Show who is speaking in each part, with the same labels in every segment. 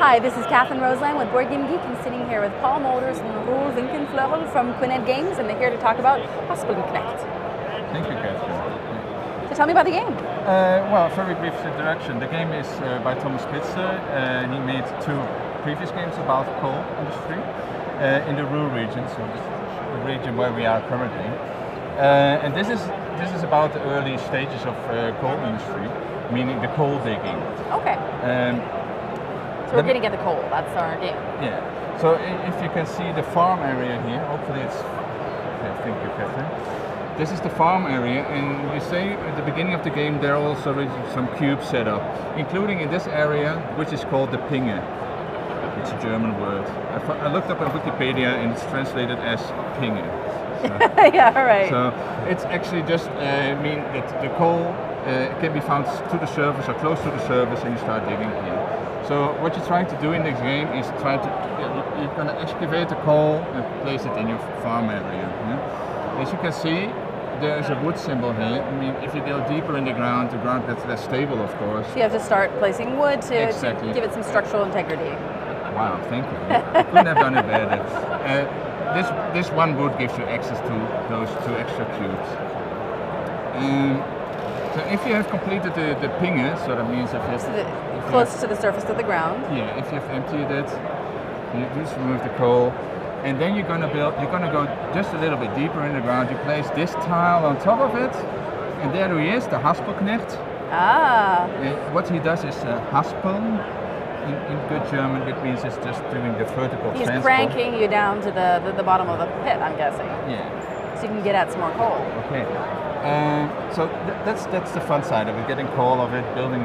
Speaker 1: Hi, this is Catherine Roseland with Board Game Geek and sitting here with Paul Molders and Roel Winkenvleugel from Quined Games, and they're here to talk about Haspelknecht.
Speaker 2: Thank you, Catherine.
Speaker 1: So tell me about the game.
Speaker 2: Well, very brief introduction. The game is by Thomas Spitzer. He made two previous games about coal industry in the Ruhr region, so the region where we are currently. And this is about the early stages of coal industry, meaning the coal digging.
Speaker 1: Okay. So we're getting at the coal. That's our game.
Speaker 2: Yeah. So if you can see the farm area here, hopefully it's. Yeah, thank you, Catherine. This is the farm area, and you say at the beginning of the game there are also some cubes set up, including in this area, which is called the Pinge. It's a German word. I looked up on Wikipedia, and it's translated as Pinge. So,
Speaker 1: yeah, right.
Speaker 2: So it's actually just mean that the coal can be found to the surface or close to the surface, and you start digging here. So what you're trying to do in this game is you're going to excavate the coal and place it in your farm area. Yeah? As you can see, there is a wood symbol here. I mean, if you go deeper in the ground gets less stable, of course.
Speaker 1: So you have to start placing wood to give it some structural integrity.
Speaker 2: Wow, thank you. Couldn't have done it better. This one wood gives you access to those two extra cubes. So if you have completed the pinge, so that means
Speaker 1: close to the surface of the ground.
Speaker 2: Yeah, if you've emptied it, you just remove the coal, and then you're gonna go just a little bit deeper in the ground. You place this tile on top of it, and there he is, the Haspelknecht.
Speaker 1: Ah.
Speaker 2: What he does is haspeln in good German, which means it's just doing the vertical
Speaker 1: He's
Speaker 2: transport.
Speaker 1: cranking you down to the bottom of the pit, I'm guessing.
Speaker 2: Yeah.
Speaker 1: So you can get at some more coal.
Speaker 2: Okay. So that's the fun side of it, getting coal of it, building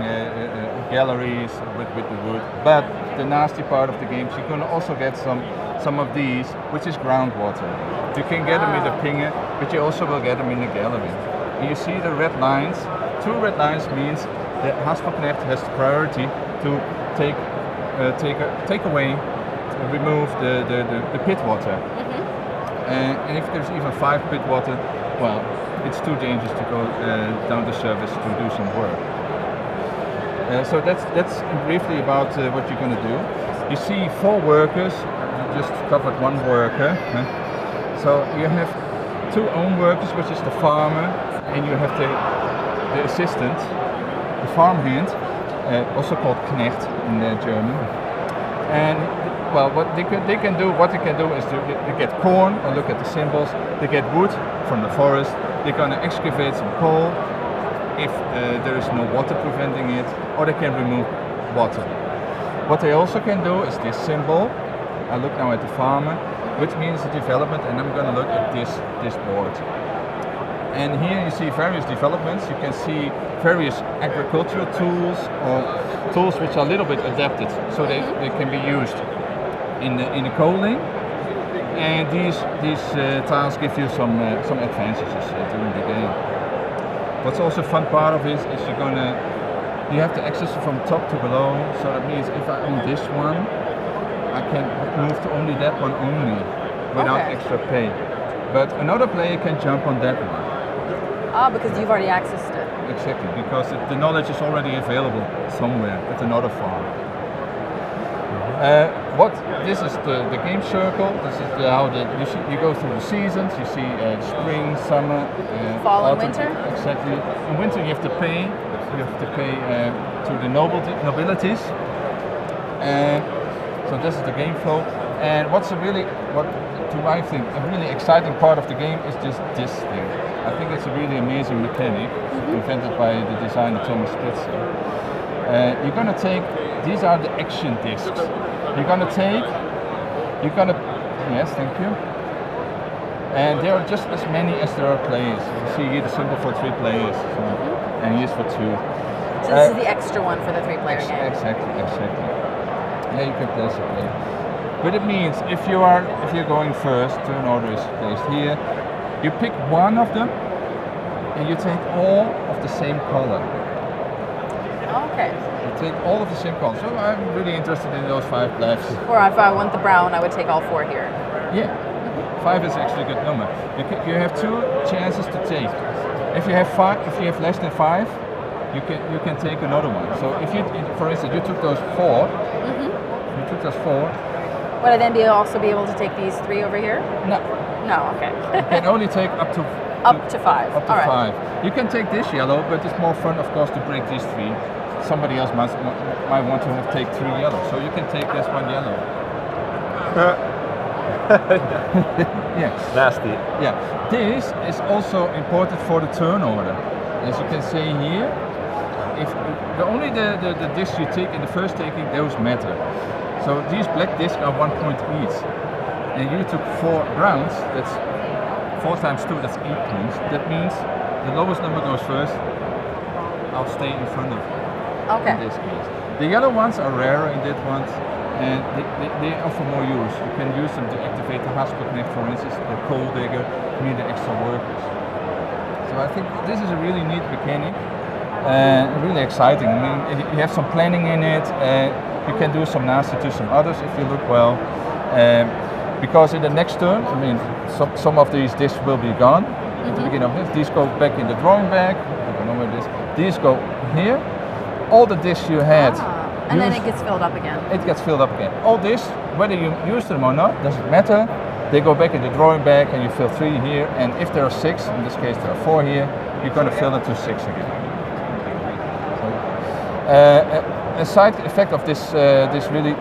Speaker 2: galleries with the wood. But the nasty part of the game is you're going to also get some of these, which is groundwater. You can get them in the pinge, but you also will get them in the gallery. And you see the red lines. Two red lines means that Haspelknecht has the priority to take away, remove the pit water. And if there's even 5 pit water, well, it's too dangerous to go down the surface to do some work. So that's briefly about what you're going to do. You see 4 workers. You just covered 1 worker. So you have 2 own workers, which is the farmer, and you have the assistant, the farmhand, also called Knecht in German. And well, what they can do is they get corn, or look at the symbols. They get wood from the forest. They're going to excavate some coal if there is no water preventing it, or they can remove water. What they also can do is this symbol. I look now at the farmer, which means the development, and I'm going to look at this board. And here you see various developments. You can see various agricultural tools, or tools which are a little bit adapted, so they can be used in the coaling. And these tiles give you some advantages during the game. What's also a fun part of it is you have to access it from top to below. So that means if I own this one, I can move to only that one only without extra pay. But another player can jump on that one.
Speaker 1: Ah, because you've already accessed it.
Speaker 2: Exactly, because the knowledge is already available somewhere at another farm. This is the game circle. This is how you go through the seasons. You see spring, summer,
Speaker 1: fall and
Speaker 2: autumn.
Speaker 1: winter.
Speaker 2: Exactly. In winter you have to pay. You have to pay to the nobilities. So this is the game flow. And to my thing, a really exciting part of the game is just this thing. I think it's a really amazing mechanic invented by the designer Thomas Spitzer. You're going to take, these are the action discs. Yes, thank you. And there are just as many as there are players. You see here the symbol for 3 players, and here's for 2.
Speaker 1: So this is the extra one for the 3-player game.
Speaker 2: Exactly. Yeah, you can place a player. But it means if you're going first, turn order is placed here. You pick one of them, and you take all of the same color.
Speaker 1: Okay.
Speaker 2: You take all of the same color. So I'm really interested in those 5 blacks.
Speaker 1: Or if I want the brown, I would take all 4 here.
Speaker 2: Yeah. 5 is actually a good number. You have 2 chances to take. If you have less than 5, you can take another one. So if you, for instance, you took those 4, it took us 4.
Speaker 1: Would I then also be able to take these 3 over here?
Speaker 2: No,
Speaker 1: No, okay.
Speaker 2: you can only take up to
Speaker 1: Up to 5.
Speaker 2: Up to
Speaker 1: All right.
Speaker 2: 5. You can take this yellow, but it's more fun, of course, to break these 3. Somebody else might want to have take 3 yellow, so you can take this 1 yellow. Yeah.
Speaker 3: Nasty.
Speaker 2: Yeah. This is also important for the turn order. As you can see here, if only the discs you take in the first taking, those matter. So these black discs are 1 point each, and you took 4 browns. That's 4 times 2. That's 8 points. That means the lowest number goes first. I'll stay in front of you.
Speaker 1: Okay.
Speaker 2: In this case, the yellow ones are rarer in that one, and they offer more use. You can use them to activate the Haspelknecht, for instance, the coal digger, need the extra workers. So I think this is a really neat mechanic. Really exciting. I mean, you have some planning in it. You can do some nasty to some others if you look well. Because in the next turn, I mean, some of these discs will be gone at the beginning of this. These go back in the drawing bag. I don't know where it is. These go here. All the discs you had.
Speaker 1: And then it gets filled up again.
Speaker 2: It gets filled up again. All this, whether you use them or not, doesn't matter. They go back in the drawing bag and you fill 3 here. And if there are 6, in this case there are 4 here, you're going to fill it to 6 again. A side effect of this really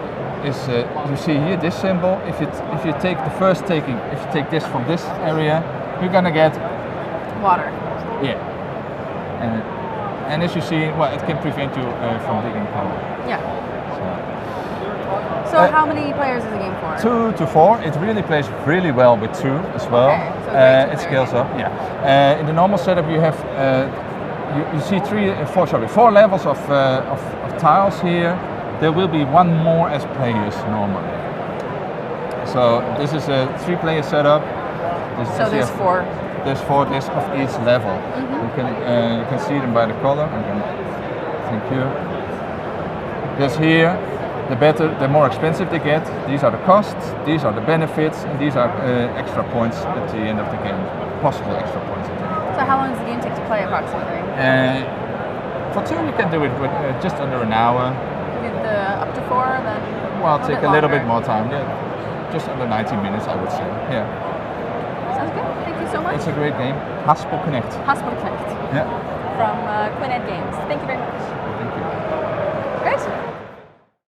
Speaker 2: is you see here this symbol. If you take the first taking, if you take this from this area, you're gonna get
Speaker 1: water.
Speaker 2: Yeah, and as you see, well, it can prevent you from digging coal.
Speaker 1: Yeah. So how many players is the game for?
Speaker 2: 2 to 4. It really plays really well with 2 as well.
Speaker 1: Okay, so
Speaker 2: it scales up. Yeah. In the normal setup, you have. You see 4 levels of tiles here. There will be 1 more as players normally. So this is a 3-player setup.
Speaker 1: So there's 4.
Speaker 2: There's 4 discs of each level. You can see them by the color. Thank you. There's here. The more expensive they get. These are the costs. These are the benefits, and these are extra points at the end of the game. Possible extra points.
Speaker 1: So how long does the game take to play approximately?
Speaker 2: For 2 you can do it with just under an hour.
Speaker 1: With up to 4 then?
Speaker 2: Well, take a little bit more time. Yeah, just under 90 minutes I would say. Yeah.
Speaker 1: Sounds good. Thank you so much.
Speaker 2: It's a great game. Haspelknecht.
Speaker 1: Haspelknecht.
Speaker 2: Yeah.
Speaker 1: From Quined Games. Thank you very much.
Speaker 2: Thank you.
Speaker 1: Great.